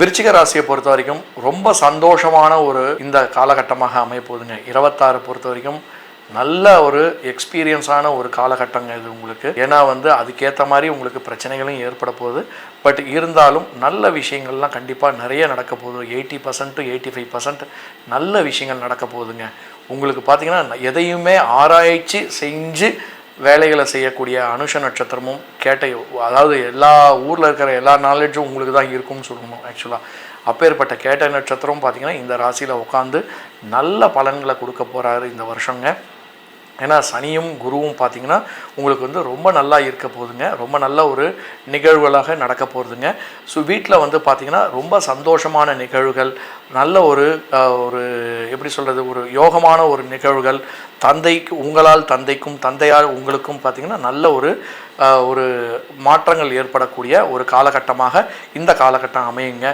விருச்சிக ராசியை பொறுத்த வரைக்கும் ரொம்ப சந்தோஷமான ஒரு இந்த காலகட்டமாக அமையப்போகுதுங்க. 26 பொறுத்த வரைக்கும் நல்ல ஒரு எக்ஸ்பீரியன்ஸான ஒரு காலகட்டங்க இது உங்களுக்கு. ஏன்னா அதுக்கேற்ற மாதிரி உங்களுக்கு பிரச்சனைகளும் ஏற்பட போகுது. பட் இருந்தாலும் நல்ல விஷயங்கள்லாம் கண்டிப்பாக நிறைய நடக்க போகுது. 80% to 85% நல்ல விஷயங்கள் நடக்க போகுதுங்க. உங்களுக்கு பார்த்தீங்கன்னா எதையுமே ஆராய்ச்சி செஞ்சு வேலைகளை செய்யக்கூடிய அனுஷ நட்சத்திரமும் அதாவது எல்லா ஊரில் இருக்கிற எல்லா நாலேஜும் உங்களுக்கு தான் இருக்கும்னு சொல்லணும். ஆக்சுவலாக அப்பேற்பட்ட கேட்டை நட்சத்திரம் பார்த்திங்கன்னா இந்த ராசியில் உட்காந்து நல்ல பலன்களை கொடுக்க போகிறாரு இந்த வருஷங்க. ஏன்னா சனியும் குருவும் பார்த்திங்கன்னா உங்களுக்கு ரொம்ப நல்லா இருக்க போகுதுங்க. ரொம்ப நல்ல ஒரு நிகழ்வுகளாக நடக்க போகுதுங்க. ஸோ வீட்டில் பார்த்திங்கன்னா ரொம்ப சந்தோஷமான நிகழ்வுகள், நல்ல ஒரு எப்படி சொல்கிறது, ஒரு யோகமான ஒரு நிகழ்வுகள், உங்களால் தந்தைக்கும் தந்தையால் உங்களுக்கும் பார்த்திங்கன்னா நல்ல ஒரு மாற்றங்கள் ஏற்படக்கூடிய ஒரு காலகட்டமாக இந்த காலகட்டம் அமையுங்க.